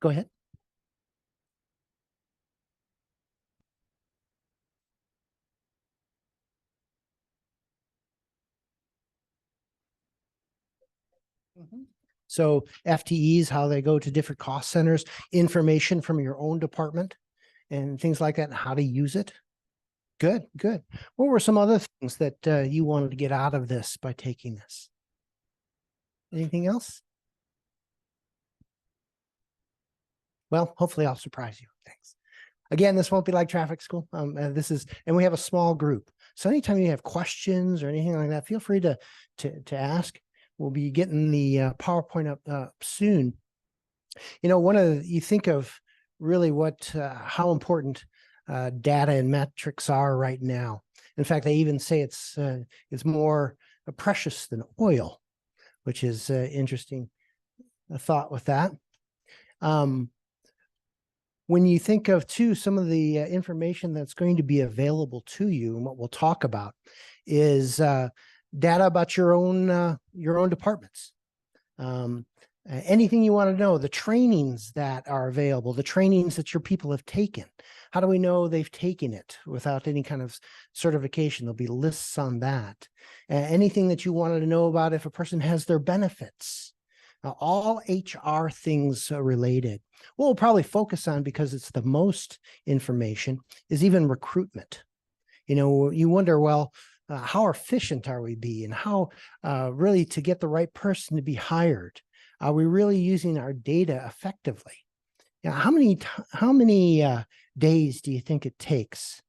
Go ahead. So FTEs, how they go to different cost centers, information from your own department and things like that, and how to use it. Good, good. What were some other things that you wanted to get out of this by taking this? Anything else? Well, hopefully I'll surprise you. Thanks. Again, this won't be like traffic school. And we have a small group. So anytime you have questions or anything like that, feel free to ask. We'll be getting the PowerPoint up soon. You know, you think of really how important data and metrics are right now. In fact, they even say it's more precious than oil, which is interesting thought with that. When you think of too, some of the information that's going to be available to you, and what we'll talk about is data about your own departments. Anything you want to know, the trainings that are available, the trainings that your people have taken. How do we know they've taken it without any kind of certification? There'll be lists on that. Anything that you wanted to know about if a person has their benefits. All HR things related. What we'll probably focus on, because it's the most information, is even recruitment. You know, you wonder, well, how efficient are we being? How really to get the right person to be hired? Are we really using our data effectively? You know, how many days do you think it takes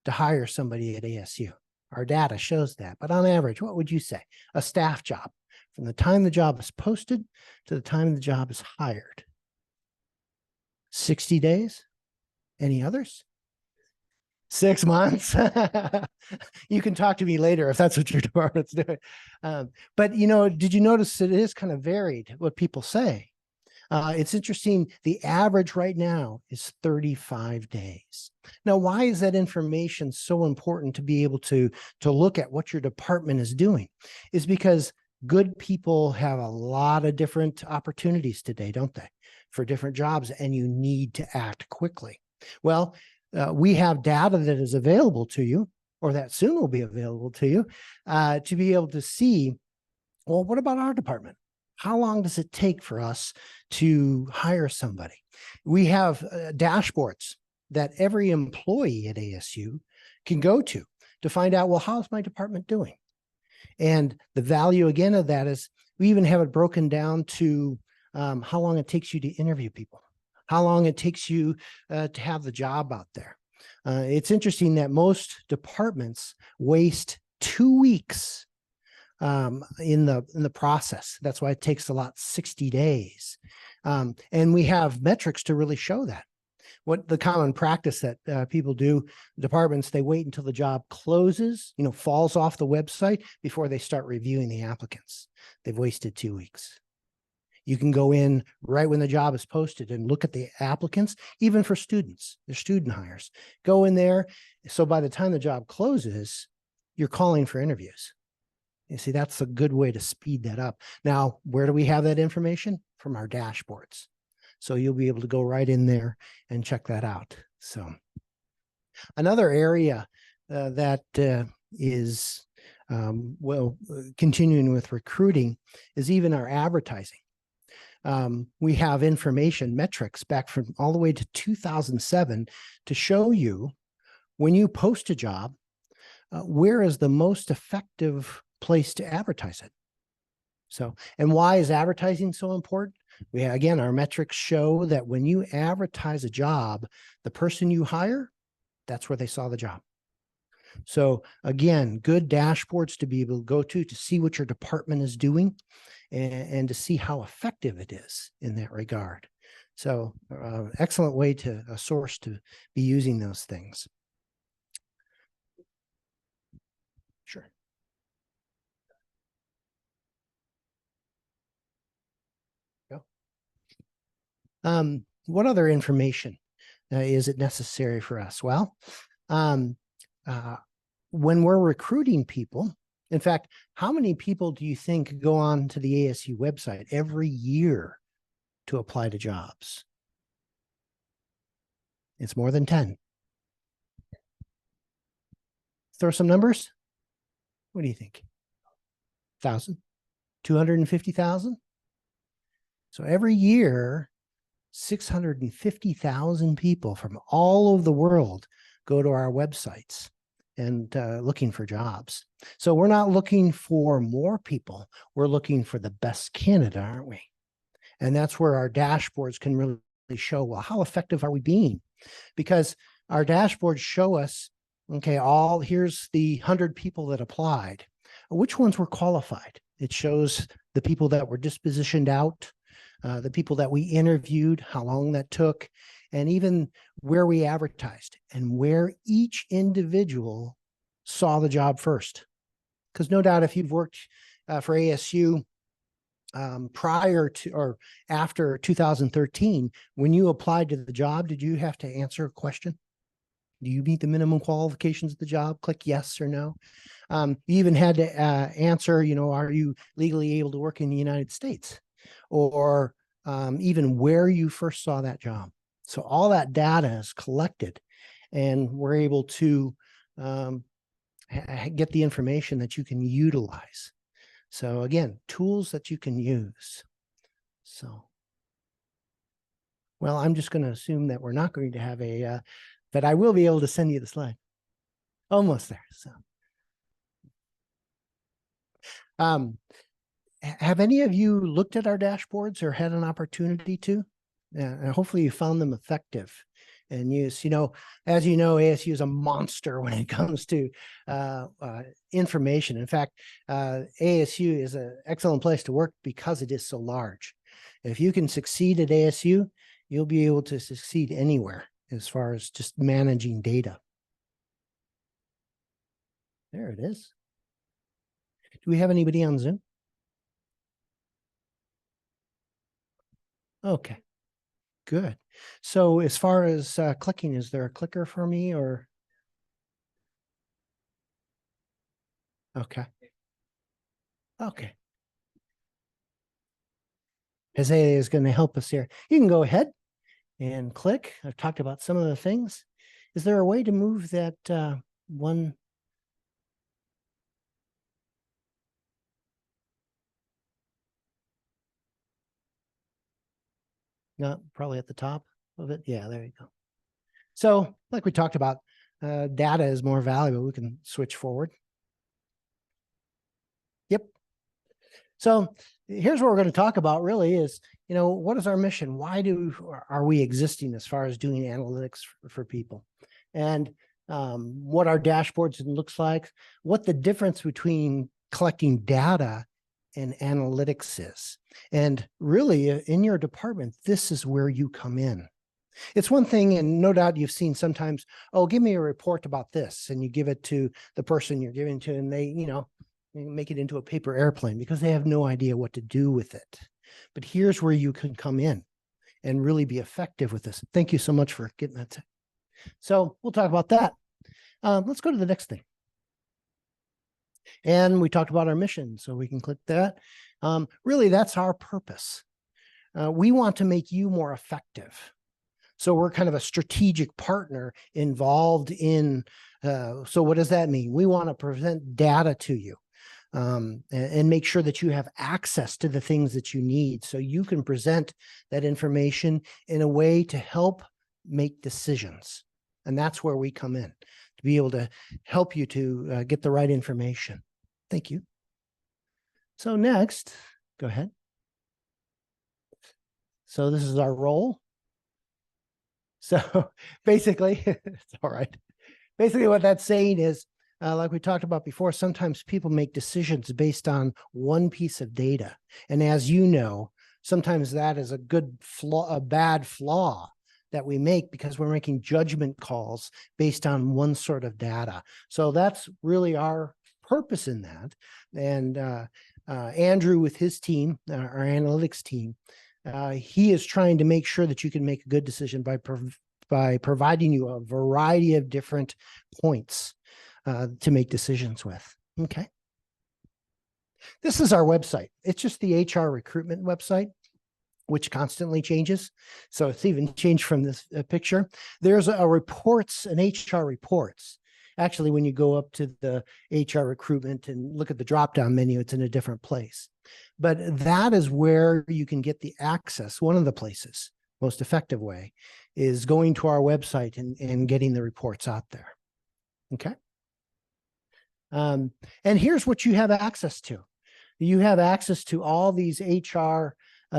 to hire somebody at ASU? Our data shows that, but on average, what would you say? A staff job, from the time the job is posted to the time the job is hired. 60 days? Any others? 6 months. You can talk to me later if that's what your department's doing. But, you know, did you notice it is kind of varied what people say? It's interesting. The average right now is 35 days. Now, why is that information so important to be able to look at what your department is doing? Is because good people have a lot of different opportunities today, don't they? For different jobs, and you need to act quickly. Well, we have data that is available to you, or that soon will be available to you, to be able to see, well, what about our department? How long does it take for us to hire somebody? We have dashboards that every employee at ASU can go to find out, well, how's my department doing? And the value, again, of that is we even have it broken down to how long it takes you to interview people, how long it takes you to have the job out there. It's interesting that most departments waste 2 weeks in the process. That's why it takes a lot, 60 days. And we have metrics to really show that. What the common practice that people do, departments, they wait until the job closes, you know, falls off the website before they start reviewing the applicants. They've wasted 2 weeks. You can go in right when the job is posted and look at the applicants, even for students, their student hires. Go in there. So by the time the job closes, you're calling for interviews. You see, that's a good way to speed that up. Now, where do we have that information? From our dashboards. So you'll be able to go right in there and check that out. So another area that is, continuing with recruiting is even our advertising. We have information metrics back from all the way to 2007 to show you when you post a job, where is the most effective place to advertise it. So, and why is advertising so important? Again, our metrics show that when you advertise a job, the person you hire, that's where they saw the job. So again, good dashboards to be able to go to see what your department is doing and to see how effective it is in that regard. So excellent way to a source to be using those things. Sure. What other information is it necessary for us? Well, when we're recruiting people, in fact, how many people do you think go on to the ASU website every year to apply to jobs? It's more than 10. Throw some numbers. What do you think? 1,000? 250,000? So every year, 650,000 people from all over the world go to our websites and looking for jobs. So we're not looking for more people. We're looking for the best candidate, aren't we? And that's where our dashboards can really show, well, how effective are we being? Because our dashboards show us, okay, here's the 100 people that applied. Which ones were qualified? It shows the people that were dispositioned out, the people that we interviewed, how long that took, and even where we advertised and where each individual saw the job first. Because no doubt if you've worked for ASU prior to or after 2013, when you applied to the job, did you have to answer a question? Do you meet the minimum qualifications of the job? Click yes or no. You even had to answer, are you legally able to work in the United States? Or even where you first saw that job. So all that data is collected and we're able to get the information that you can utilize. So again, tools that you can use. So, well, I'm just going to assume that we're not going to have that I will be able to send you the slide. Almost there. So, have any of you looked at our dashboards or had an opportunity to? And hopefully you found them effective and use. As you know, ASU is a monster when it comes to information. In fact, ASU is an excellent place to work because it is so large. If you can succeed at ASU, you'll be able to succeed anywhere as far as just managing data. There it is. Do we have anybody on Zoom? Okay, good. So as far as clicking, is there a clicker for me or? Okay. Okay. Jose is going to help us here. You can go ahead and click. I've talked about some of the things. Is there a way to move that one? No, probably at the top of it. Yeah, there you go. So like we talked about, data is more valuable. We can switch forward. Yep. So here's what we're going to talk about really is, what is our mission? Why are we existing as far as doing analytics for people? And what our dashboards looks like, what the difference between collecting data and analytics is. And really in your department, this is where you come in. It's one thing, and no doubt you've seen sometimes, oh, give me a report about this. And you give it to the person you're giving to, and they, make it into a paper airplane because they have no idea what to do with it. But here's where you can come in and really be effective with this. Thank you so much for getting that. So we'll talk about that. Let's go to the next thing. And we talked about our mission, so we can click that. Really, that's our purpose. We want to make you more effective. So we're kind of a strategic partner involved in, so what does that mean? We want to present data to you and make sure that you have access to the things that you need so you can present that information in a way to help make decisions. And that's where we come in, to be able to help you to get the right information. Thank you. So next, go ahead. So this is our role. So basically, it's all right. Basically what that's saying is, like we talked about before, sometimes people make decisions based on one piece of data. And as you know, sometimes that is a bad flaw that we make because we're making judgment calls based on one sort of data. So that's really our purpose in that. And Andrew with his team, our analytics team, he is trying to make sure that you can make a good decision by providing you a variety of different points to make decisions with. Okay. This is our website. It's just the HR recruitment website. which constantly changes. So it's even changed from this picture. There's a reports, an HR reports. Actually, when you go up to the HR recruitment and look at the drop-down menu, it's in a different place. But that is where you can get the access. One of the places, most effective way, is going to our website and getting the reports out there. Okay. And here's what you have access to. You have access to all these HR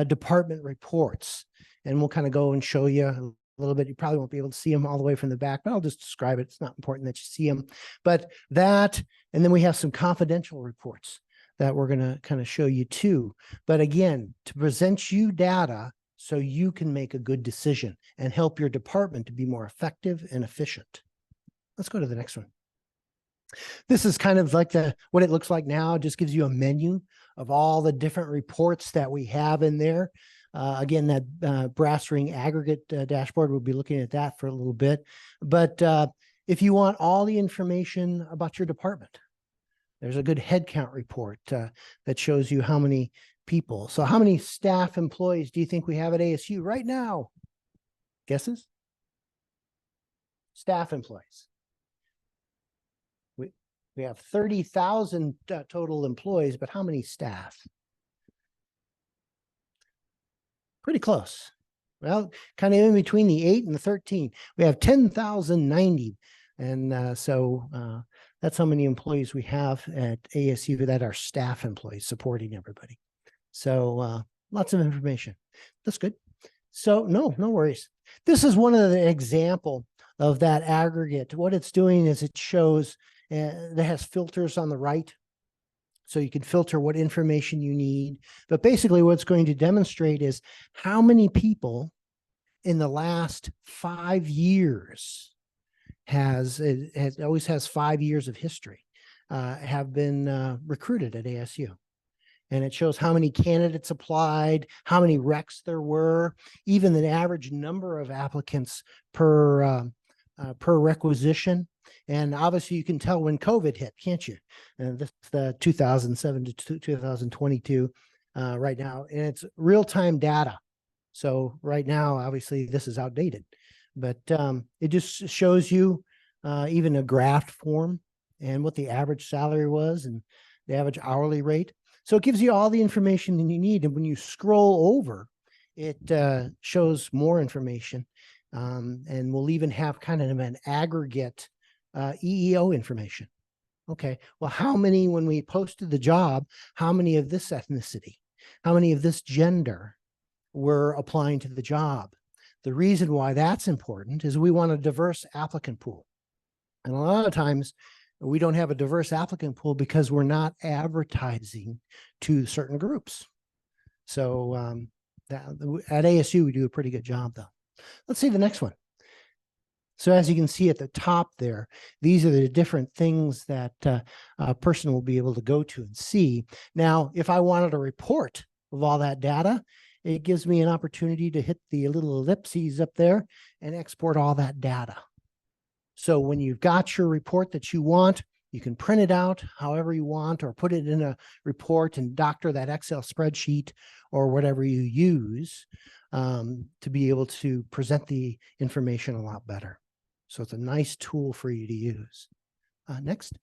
department reports, and we'll kind of go and show you a little bit. You probably won't be able to see them all the way from the back, but I'll just describe it. It's not important that you see them, but that, and then we have some confidential reports that we're going to kind of show you too. But again, to present you data so you can make a good decision and help your department to be more effective and efficient. Let's go to the next one. This is kind of like what it looks like now. It just gives you a menu of all the different reports that we have in there. Again, that brass ring aggregate dashboard, we'll be looking at that for a little bit. But if you want all the information about your department, there's a good headcount report that shows you how many people. So how many staff employees do you think we have at ASU right now? Guesses? Staff employees. We have 30,000 total employees, but how many staff? Pretty close. Well, kind of in between the 8 and the 13. We have 10,090. And so that's how many employees we have at ASU that are staff employees supporting everybody. So lots of information. That's good. So no worries. This is one of the example of that aggregate. What it's doing is it shows that has filters on the right. So you can filter what information you need. But basically what it's going to demonstrate is how many people in the last 5 years it always has 5 years of history, have been recruited at ASU. And it shows how many candidates applied, how many recs there were, even the average number of applicants per requisition. And obviously you can tell when COVID hit, can't you? And this is the 2007 to 2022 right now, and it's real-time data. So right now, obviously this is outdated, but it just shows you even a graph form and what the average salary was and the average hourly rate. So it gives you all the information that you need. And when you scroll over, it shows more information. And we'll even have kind of an aggregate EEO information. Okay, well, how many, when we posted the job, how many of this ethnicity, how many of this gender were applying to the job? The reason why that's important is we want a diverse applicant pool. And a lot of times we don't have a diverse applicant pool because we're not advertising to certain groups. So at ASU, we do a pretty good job though. Let's see the next one. So as you can see at the top there, these are the different things that a person will be able to go to and see. Now, if I wanted a report of all that data, it gives me an opportunity to hit the little ellipses up there and export all that data. So when you've got your report that you want, you can print it out however you want, or put it in a report and doctor that Excel spreadsheet or whatever you use to be able to present the information a lot better. So it's a nice tool for you to use. Next.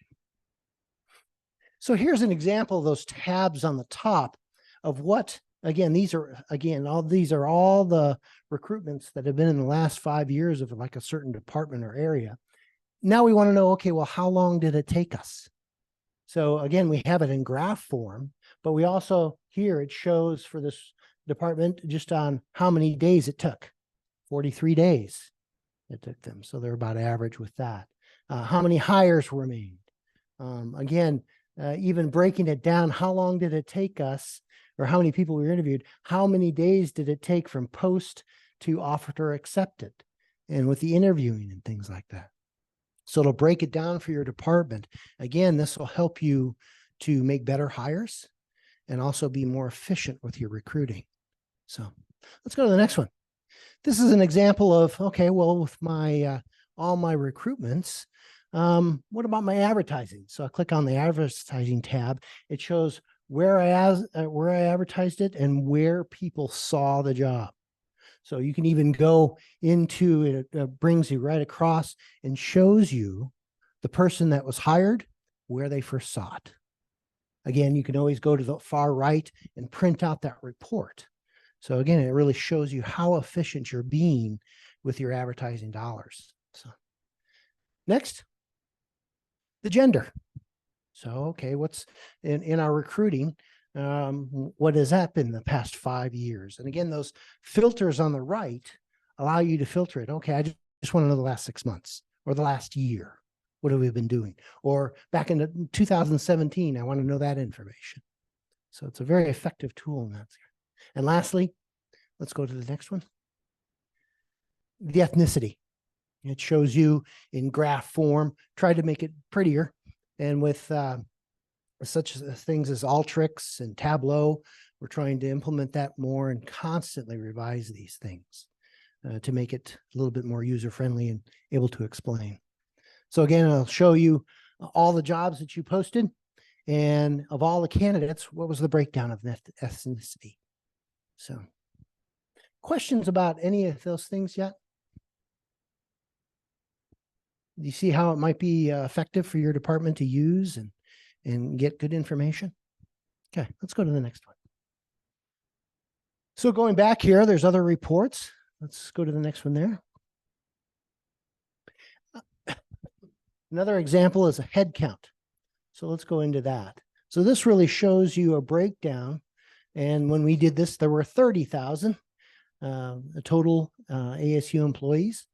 So here's an example of those tabs on the top of what, again, all these are all the recruitments that have been in the last 5 years of like a certain department or area. Now we want to know, okay, well, how long did it take us? So again, we have it in graph form, but we also, here it shows for this department just on how many days it took. 43 days it took them. So they're about average with that. How many hires were made? Again, even breaking it down, how long did it take us, or how many people we interviewed? How many days did it take from post to offered or accepted? And with the interviewing and things like that. So it'll break it down for your department. Again, this will help you to make better hires and also be more efficient with your recruiting. So let's go to the next one. This is an example of, okay, well, with my all my recruitments, what about my advertising? So I click on the advertising tab. It shows where I advertised it, and where people saw the job. So you can even go into it, brings you right across and shows you the person that was hired, where they first saw it. Again, you can always go to the far right and print out that report. So again, it really shows you how efficient you're being with your advertising dollars. So next, the gender. So, okay, what's in our recruiting? What has that been the past 5 years? And again, those filters on the right allow you to filter it. Okay, I just want to know the last 6 months or the last year. What have we been doing? Or back in 2017, I want to know that information. So it's a very effective tool in that. And lastly, let's go to the next one. The ethnicity. It shows you in graph form. Try to make it prettier. And with such things as Alteryx and Tableau, we're trying to implement that more and constantly revise these things to make it a little bit more user-friendly and able to explain. So again, I'll show you all the jobs that you posted, and of all the candidates, what was the breakdown of ethnicity? So questions about any of those things yet? Do you see how it might be effective for your department to use and get good information? Okay, let's go to the next one. So going back here, there's other reports. Let's go to the next one there. Another example is a head count. So let's go into that. So this really shows you a breakdown. And when we did this, there were 30,000 total ASU employees.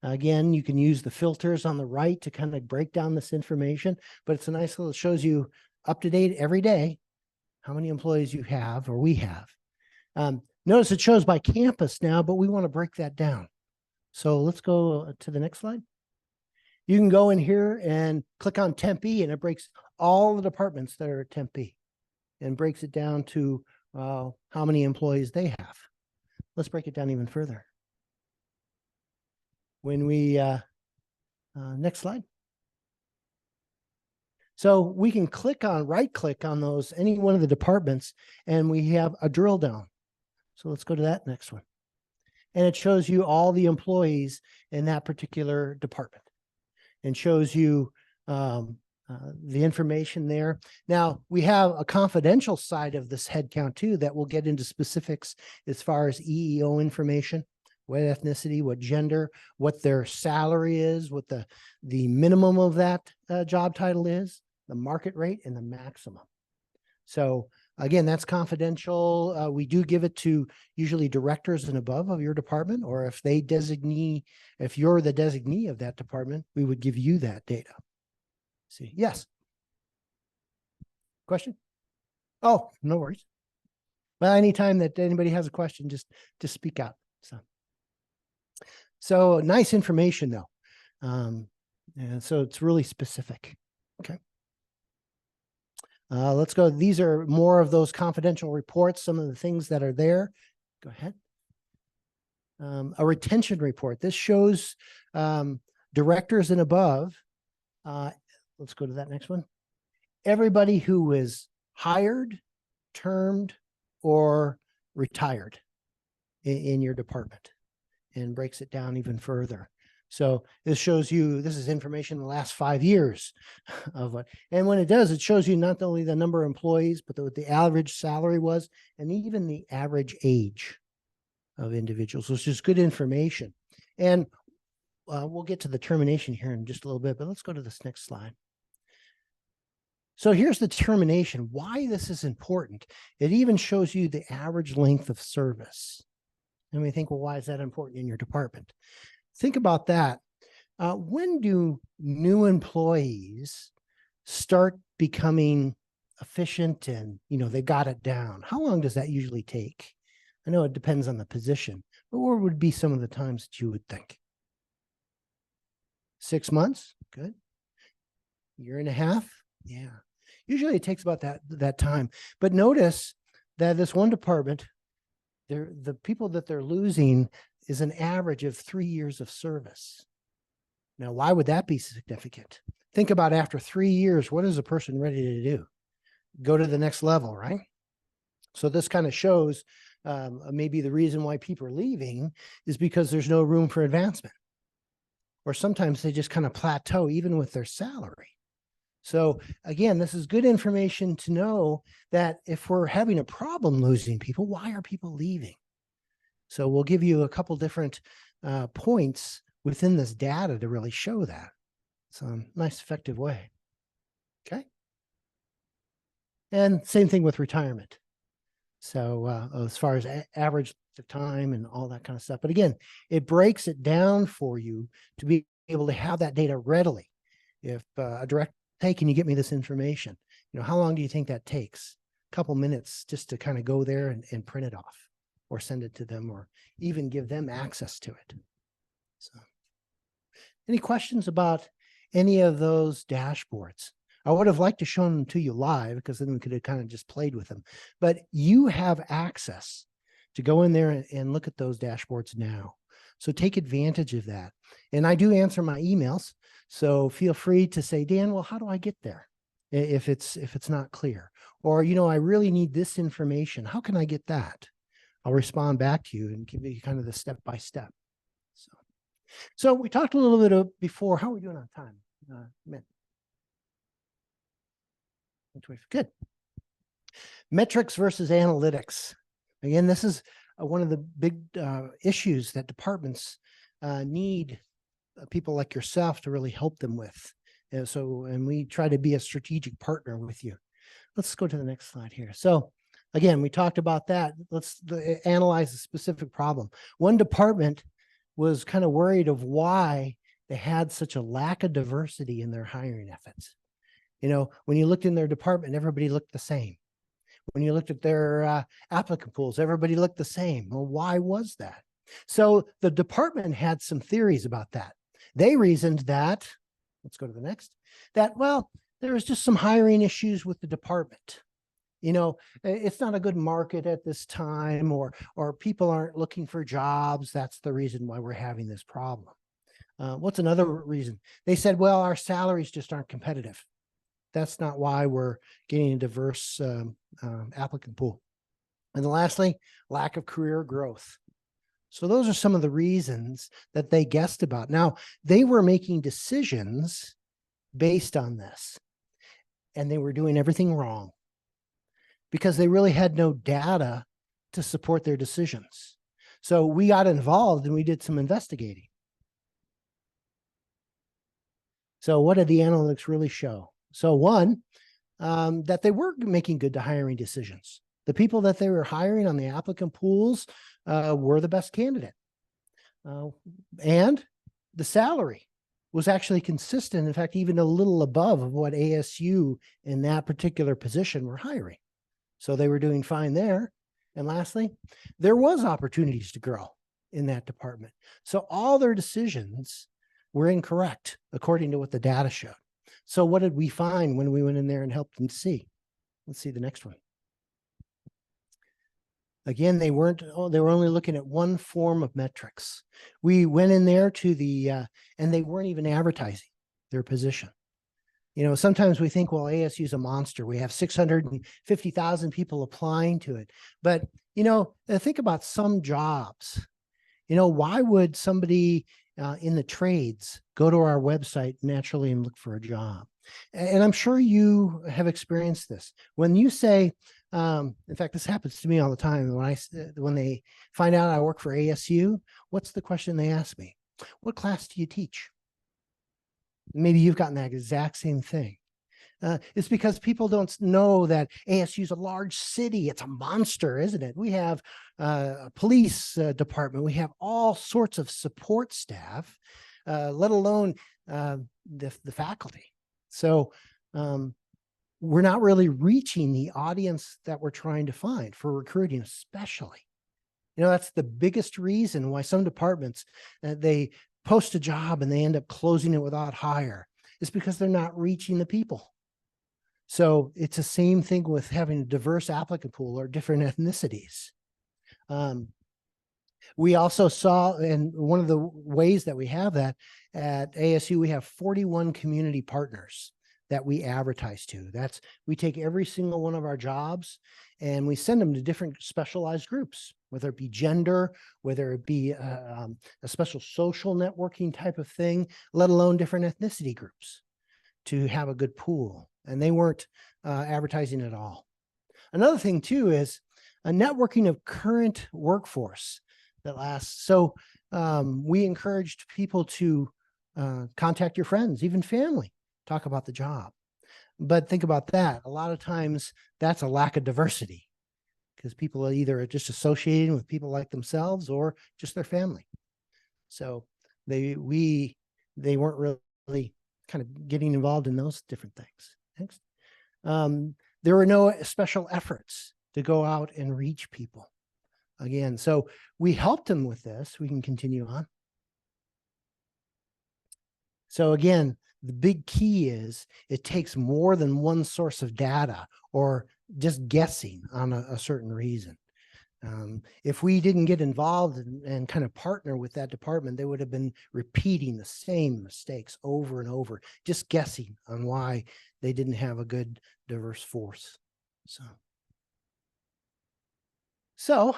Again, you can use the filters on the right to kind of break down this information, but it's a nice little, it shows you up to date every day how many employees you have or we have. Notice it shows by campus now, but we want to break that down. So let's go to the next slide. You can go in here and click on Tempe, and it breaks all the departments that are at Tempe and breaks it down to how many employees they have. Let's break it down even further. When we, next slide. So we can right click on those, any one of the departments, and we have a drill down. So let's go to that next one. And it shows you all the employees in that particular department and shows you the information there. Now, we have a confidential side of this headcount too that will get into specifics as far as EEO information, what ethnicity, what gender, what their salary is, what the minimum of that job title is, the market rate, and the maximum. So again, that's confidential. We do give it to usually directors and above of your department, or if you're the designee of that department, we would give you that data. See, yes. Question? Oh, no worries. Well, anytime that anybody has a question, just speak out. So nice information though. And so it's really specific. Okay. Let's go. These are more of those confidential reports, some of the things that are there. Go ahead. A retention report. This shows directors and above. Let's go to that next one. Everybody who was hired, termed, or retired in your department, and breaks it down even further. So this shows you, this is information in the last 5 years of what, and when it does, it shows you not only the number of employees, but what the average salary was, and even the average age of individuals, which is good information. And we'll get to the termination here in just a little bit, but let's go to this next slide. So here's the termination, why this is important. It even shows you the average length of service. And we think, well, why is that important in your department? Think about that. When do new employees start becoming efficient and, they got it down? How long does that usually take? I know it depends on the position, but what would be some of the times that you would think? 6 months? Good. Year and a half? Yeah. Usually it takes about that time. But notice that this one department, the people that they're losing is an average of 3 years of service. Now, why would that be significant? Think about after 3 years, what is a person ready to do? go to the next level, right? So this kind of shows maybe the reason why people are leaving is because there's no room for advancement. Or sometimes they just kind of plateau even with their salary. So again, this is good information to know that if we're having a problem losing people, why are people leaving? So we'll give you a couple different points within this data to really show that. It's a nice, effective way. Okay. And same thing with retirement. So as far as average time and all that kind of stuff. But again, it breaks it down for you to be able to have that data readily. If a direct, hey, can you get me this information? You know, how long do you think that takes? A couple minutes just to kind of go there and print it off or send it to them or even give them access to it. So any questions about any of those dashboards? I would have liked to show them to you live because then we could have kind of just played with them. But you have access to go in there and look at those dashboards now. So take advantage of that. And I do answer my emails. So feel free to say, Dan, well, how do I get there? If it's not clear, or, you know, I really need this information. How can I get that? I'll respond back to you and give you kind of the step-by-step. So we talked a little bit before. How are we doing on time? Good. Metrics versus analytics. Again, this is one of the big issues that departments need people like yourself to really help them with. And we try to be a strategic partner with you. Let's go to the next slide here. So again, we talked about that. Let's analyze a specific problem. One department was kind of worried of why they had such a lack of diversity in their hiring efforts. You know, when you looked in their department, everybody looked the same. When you looked at their applicant pools, everybody looked the same. Well, why was that? So the department had some theories about that. They reasoned that, let's go to the next, that, well, there was just some hiring issues with the department. You know, it's not a good market at this time, or people aren't looking for jobs. That's the reason why we're having this problem. What's another reason? They said, well, our salaries just aren't competitive. That's not why we're getting a diverse applicant pool. And then lastly, lack of career growth. So those are some of the reasons that they guessed about. Now, they were making decisions based on this, and they were doing everything wrong because they really had no data to support their decisions. So we got involved and we did some investigating. So what did the analytics really show? So one, that they were making good hiring decisions. The people that they were hiring on the applicant pools were the best candidate. And the salary was actually consistent. In fact, even a little above of what ASU in that particular position were hiring. So they were doing fine there. And lastly, there was opportunities to grow in that department. So all their decisions were incorrect according to what the data showed. So what did we find when we went in there and helped them see? Let's see the next one. Again, they were only looking at one form of metrics. We went in there to the, and they weren't even advertising their position. You know, sometimes we think, well, ASU is a monster. We have 650,000 people applying to it. But, you know, think about some jobs. You know, why would somebody in the trades go to our website naturally and look for a job? And I'm sure you have experienced this. When you say, in fact, this happens to me all the time. When they find out I work for ASU, what's the question they ask me? What class do you teach? Maybe you've gotten that exact same thing. It's because people don't know that ASU is a large city. It's a monster, isn't it? We have a police department. We have all sorts of support staff, let alone the faculty. So we're not really reaching the audience that we're trying to find for recruiting, especially. You know, that's the biggest reason why some departments, they post a job and they end up closing it without hire. It's because they're not reaching the people. So it's the same thing with having a diverse applicant pool or different ethnicities. We also saw, and one of the ways that we have that at ASU, we have 41 community partners that we advertise to. We take every single one of our jobs and we send them to different specialized groups, whether it be gender, whether it be a special social networking type of thing, let alone different ethnicity groups, to have a good pool. And they weren't advertising at all. Another thing too is a networking of current workforce that lasts. So we encouraged people to contact your friends, even family, talk about the job. But think about that. A lot of times that's a lack of diversity, because people are either just associating with people like themselves or just their family. So they weren't really kind of getting involved in those different things. Next. There were no special efforts to go out and reach people. Again, so we helped them with this. We can continue on. So again, the big key is it takes more than one source of data or just guessing on a certain reason. If we didn't get involved and kind of partner with that department, they would have been repeating the same mistakes over and over, just guessing on why they didn't have a good diverse force. So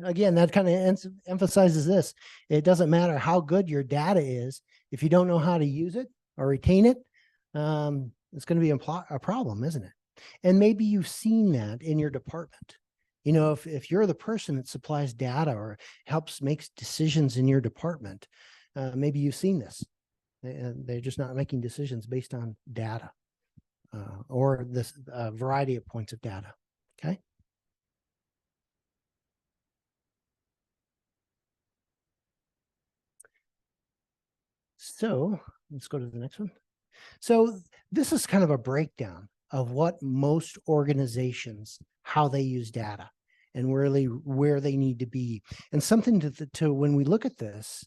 again, that kind of emphasizes this. It doesn't matter how good your data is. If you don't know how to use it or retain it, it's going to be a problem, isn't it? And maybe you've seen that in your department. You know, if you're the person that supplies data or helps makes decisions in your department, maybe you've seen this. They're just not making decisions based on data or this variety of points of data. Okay. So let's go to the next one. So this is kind of a breakdown of what most organizations, how they use data and really where they need to be. And something to when we look at this,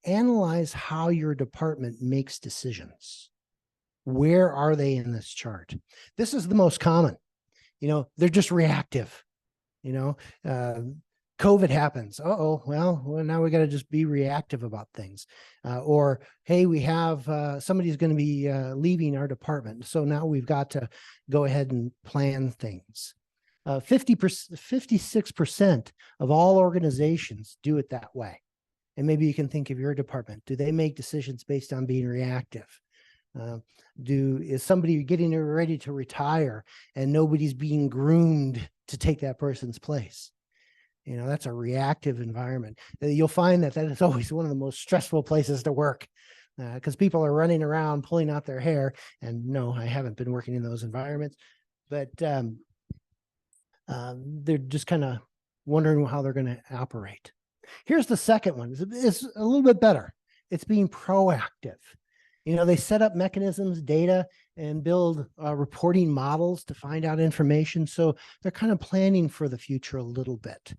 analyze how your department makes decisions. Where are they in this chart? This is the most common. You know, they're just reactive. You know, COVID happens. Well, now we got to just be reactive about things. Or, hey, we have somebody's going to be leaving our department. So now we've got to go ahead and plan things. 56% of all organizations do it that way. And maybe you can think of your department. Do they make decisions based on being reactive? Is somebody getting ready to retire and nobody's being groomed to take that person's place? You know, that's a reactive environment. You'll find that is always one of the most stressful places to work, because people are running around pulling out their hair. And no, I haven't been working in those environments, but they're just kind of wondering how they're going to operate. Here's the second one. It's a little bit better. It's being proactive. You know, they set up mechanisms, data, and build reporting models to find out information. So they're kind of planning for the future a little bit.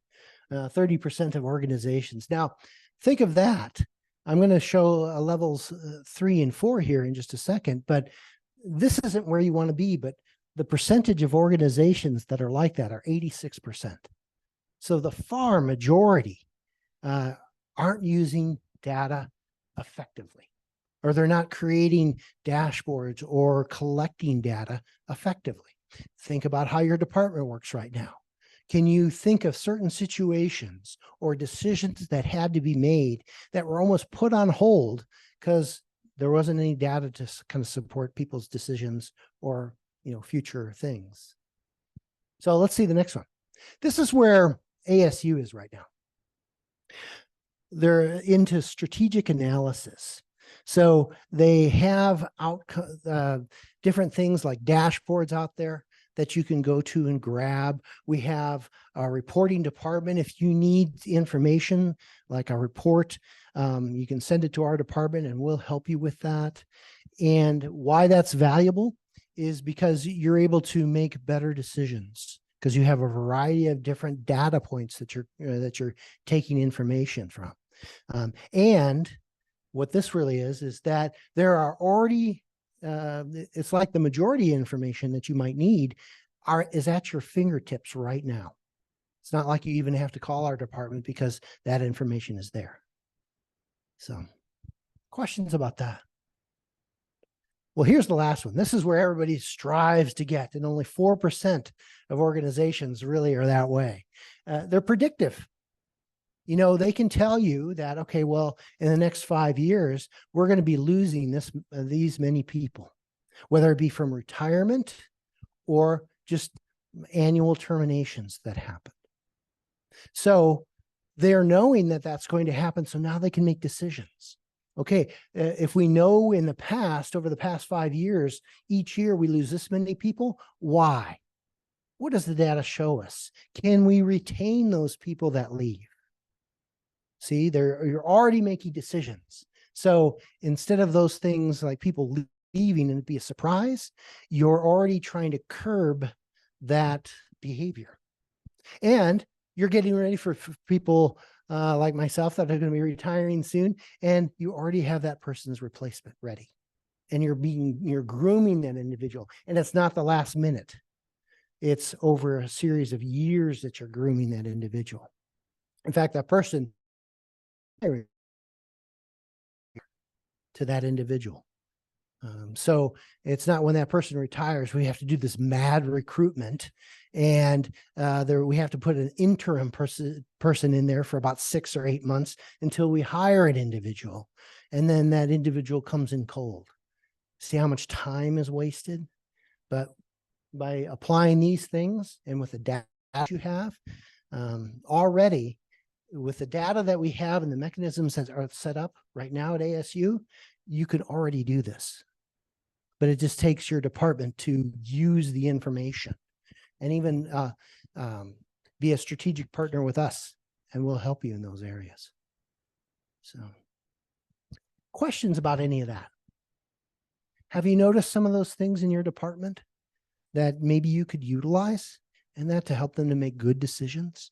30% of organizations. Now, think of that. I'm going to show levels 3 and 4 here in just a second, but this isn't where you want to be, but the percentage of organizations that are like that are 86%. So the far majority aren't using data effectively, or they're not creating dashboards or collecting data effectively. Think about how your department works right now. Can you think of certain situations or decisions that had to be made that were almost put on hold because there wasn't any data to kind of support people's decisions or, you know, future things? So let's see the next one. This is where ASU is right now. They're into strategic analysis. So they have different things like dashboards out there that you can go to and grab. We have a reporting department. If you need information like a report, you can send it to our department and we'll help you with that. And why that's valuable is because you're able to make better decisions, because you have a variety of different data points that you're taking information from. And what this really is that there are already, it's like the majority information that you might need is at your fingertips right now. It's not like you even have to call our department because that information is there. So questions about that? Well, here's the last one. This is where everybody strives to get, and only 4% of organizations really are that way. They're predictive. You know, they can tell you that, okay, well, in the next 5 years, we're going to be losing these many people, whether it be from retirement or just annual terminations that happen. So they're knowing that that's going to happen. So now they can make decisions. Okay, if we know in the past, over the past 5 years, each year we lose this many people, why? What does the data show us? Can we retain those people that leave? See, you're already making decisions. So instead of those things like people leaving and it'd be a surprise, you're already trying to curb that behavior. And you're getting ready for people like myself that are going to be retiring soon, and you already have that person's replacement ready. And you're grooming that individual. And it's not the last minute. It's over a series of years that you're grooming that individual. In fact, that person to that individual. So it's not when that person retires, we have to do this mad recruitment, and we have to put an interim person in there for about 6 or 8 months until we hire an individual, and then that individual comes in cold. See how much time is wasted? But by applying these things and with the data you have already, with the data that we have and the mechanisms that are set up right now at ASU, you could already do this. But it just takes your department to use the information and even be a strategic partner with us, and we'll help you in those areas. So, questions about any of that? Have you noticed some of those things in your department that maybe you could utilize, and that to help them to make good decisions?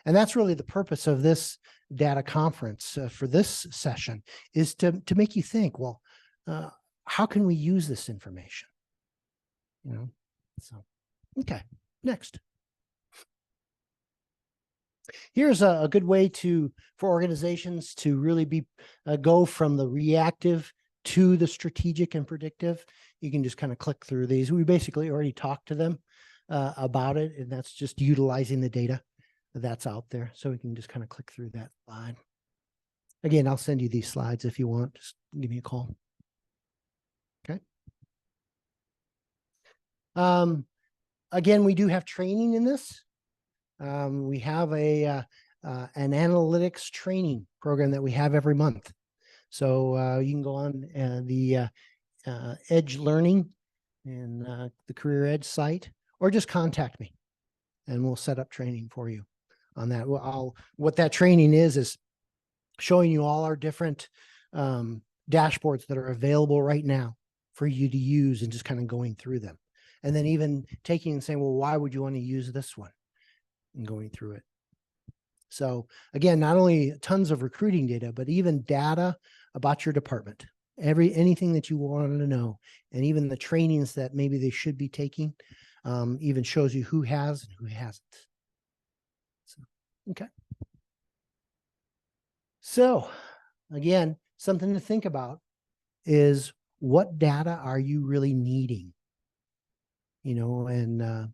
And that's really the purpose of this data conference for this session, is to make you think, well, how can we use this information? You know, so, okay, next. Here's a good way for organizations to really go from the reactive to the strategic and predictive. You can just kind of click through these. We basically already talked to them about it, and that's just utilizing the data that's out there. So we can just kind of click through that slide. Again, I'll send you these slides if you want. Just give me a call. Okay. Again, we do have training in this. We have an analytics training program that we have every month. So you can go on the Edge Learning and the Career Edge site, or just contact me and we'll set up training for you on that. What that training is showing you all our different dashboards that are available right now for you to use, and just kind of going through them. And then even taking and saying, well, why would you want to use this one? And going through it. So again, not only tons of recruiting data, but even data about your department, anything that you want to know, and even the trainings that maybe they should be taking, even shows you who has and who hasn't. So, okay. So again, something to think about is, what data are you really needing? You know, and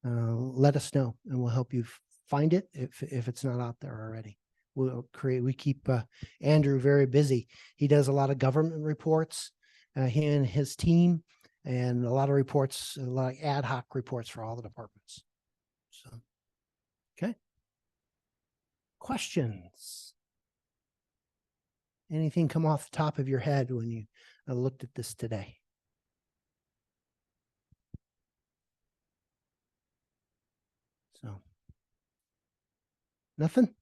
let us know, and we'll help you find it if it's not out there already. We keep Andrew very busy. He does a lot of government reports, he and his team, and a lot of reports, a lot of ad hoc reports for all the departments. So, okay. Questions? Anything come off the top of your head when you looked at this today? So, nothing?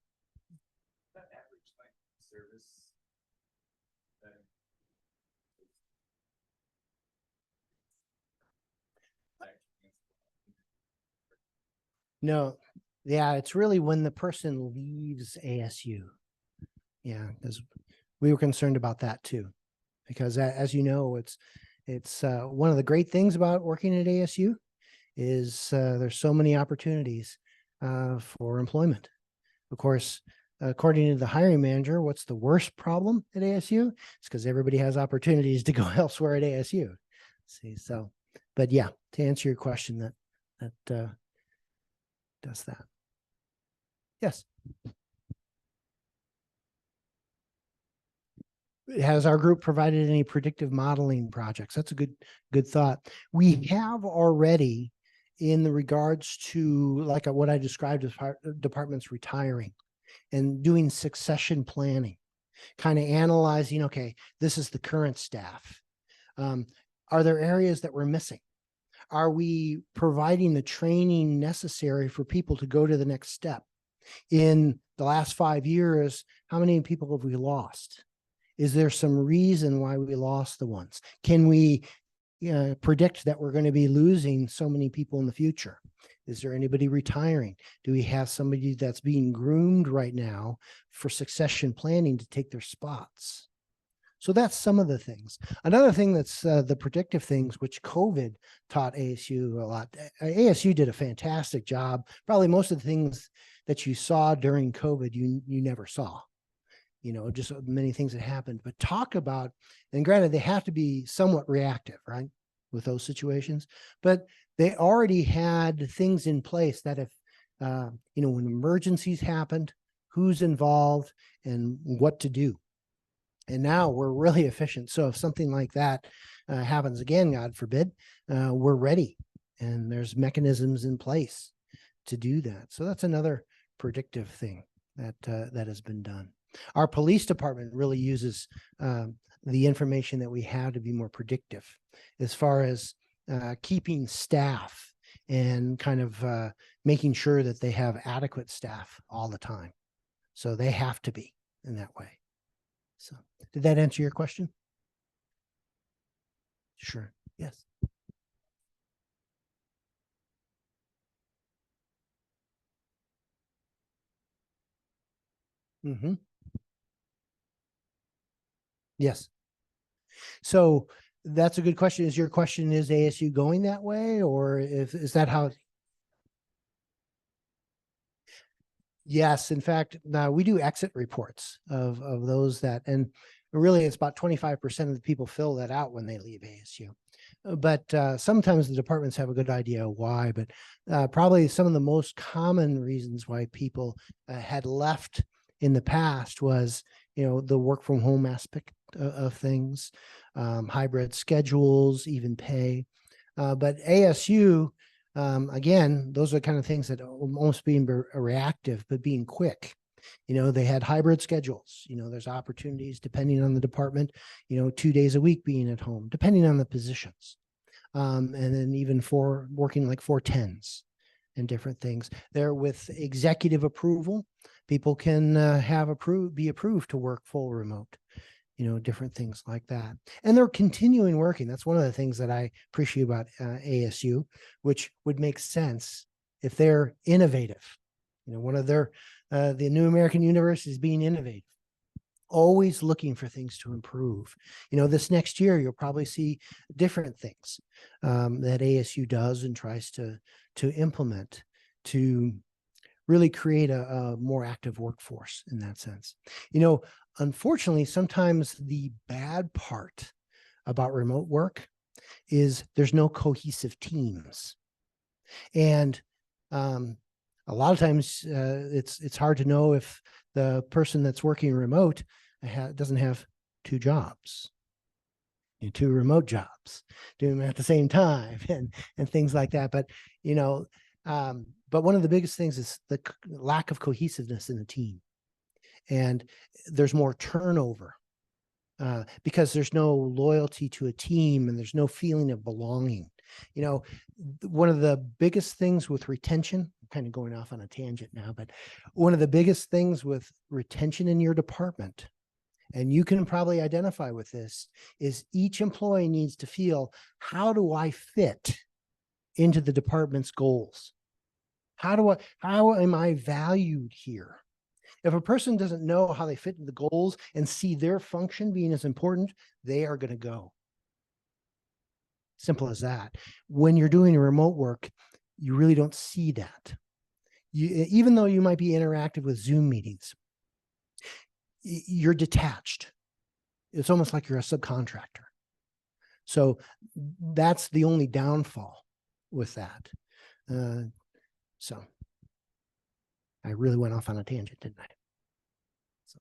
No, yeah, it's really when the person leaves ASU. Yeah, because we were concerned about that too, because as you know, it's one of the great things about working at ASU is there's so many opportunities for employment. Of course, according to the hiring manager, what's the worst problem at ASU? It's because everybody has opportunities to go elsewhere at ASU. See, so, but yeah, to answer your question, that does that. Yes. Has our group provided any predictive modeling projects? That's a good thought. We have already, in the regards to like what I described as departments retiring and doing succession planning, kind of analyzing, okay, this is the current staff. Are there areas that we're missing? Are we providing the training necessary for people to go to the next step? In the last 5 years, how many people have we lost? Is there some reason why we lost the ones? Can we predict that we're going to be losing so many people in the future? Is there anybody retiring? Do we have somebody that's being groomed right now for succession planning to take their spots? So that's some of the things. Another thing that's the predictive things, which COVID taught ASU a lot. ASU did a fantastic job. Probably most of the things that you saw during COVID, you never saw. Just many things that happened. But talk about, and granted, they have to be somewhat reactive, right, with those situations. But they already had things in place that if, when emergencies happened, who's involved and what to do. And now we're really efficient. So if something like that happens again, God forbid, we're ready. And there's mechanisms in place to do that. So that's another predictive thing that has been done. Our police department really uses the information that we have to be more predictive as far as keeping staff and kind of making sure that they have adequate staff all the time. So they have to be in that way. So did that answer your question? Sure. Yes. Mm-hmm. Yes. So that's a good question. Is your question, is ASU going that way, or is that how? Yes, in fact, now we do exit reports of those that, and really it's about 25% of the people fill that out when they leave ASU. But sometimes the departments have a good idea why, but probably some of the most common reasons why people had left in the past was, the work from home aspect of things, hybrid schedules, even pay. But ASU, again, those are the kind of things that almost being reactive, but being quick. They had hybrid schedules. There's opportunities depending on the department, 2 days a week being at home, depending on the positions. And then even for working like 410s and different things there with executive approval, people can be approved to work full remote, different things like that. And they're continuing working. That's one of the things that I appreciate about ASU, which would make sense if they're innovative. One of their, the New American University is being innovative, always looking for things to improve. This next year, you'll probably see different things that ASU does and tries to implement to really create a more active workforce in that sense. Unfortunately, sometimes the bad part about remote work is there's no cohesive teams. And a lot of times it's hard to know if the person that's working remote doesn't have 2 jobs, 2 remote jobs, doing them at the same time and things like that. But, but one of the biggest things is the lack of cohesiveness in the team. And there's more turnover because there's no loyalty to a team and there's no feeling of belonging. One of the biggest things with retention, I'm kind of going off on a tangent now, but one of the biggest things with retention in your department, and you can probably identify with this, is each employee needs to feel, how do I fit into the department's goals? How am I valued here? If a person doesn't know how they fit into the goals and see their function being as important, they are going to go. Simple as that. When you're doing remote work, you really don't see that. Even though you might be interactive with Zoom meetings, you're detached. It's almost like you're a subcontractor. So that's the only downfall with that. So I really went off on a tangent, didn't I? So,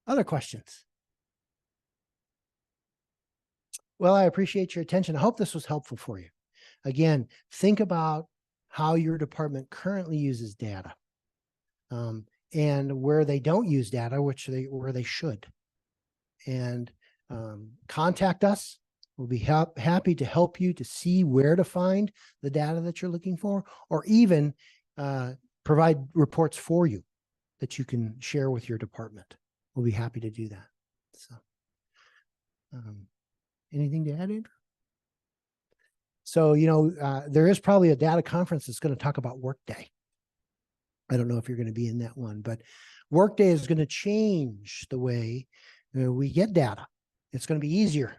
other questions? Well, I appreciate your attention. I hope this was helpful for you. Again, think about how your department currently uses data, and where they don't use data, where they should. And contact us. We'll be happy to help you to see where to find the data that you're looking for, or even provide reports for you that you can share with your department. We'll be happy to do that. So, anything to add, Andrew? So, there is probably a data conference that's going to talk about Workday. I don't know if you're going to be in that one, but Workday is going to change the way we get data. It's going to be easier.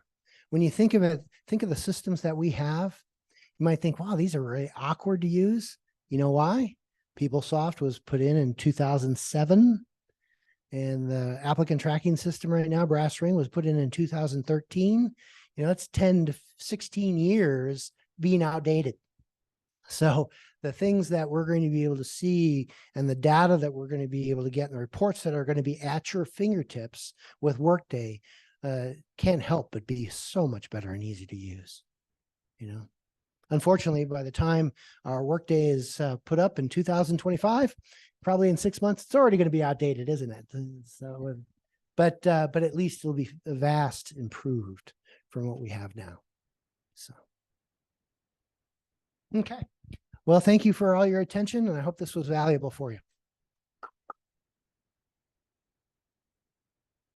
When you think of it, think of the systems that we have. You might think, wow, these are really awkward to use. You know why? PeopleSoft was put in 2007. And the applicant tracking system right now, Brass Ring, was put in 2013. It's 10 to 16 years being outdated. So the things that we're going to be able to see and the data that we're going to be able to get and the reports that are going to be at your fingertips with Workday can't help but be so much better and easy to use. Unfortunately, by the time our Workday is put up in 2025, probably in 6 months, it's already going to be outdated, isn't it? So, but at least it'll be vast improved from what we have now. So, okay. Well, thank you for all your attention, and I hope this was valuable for you.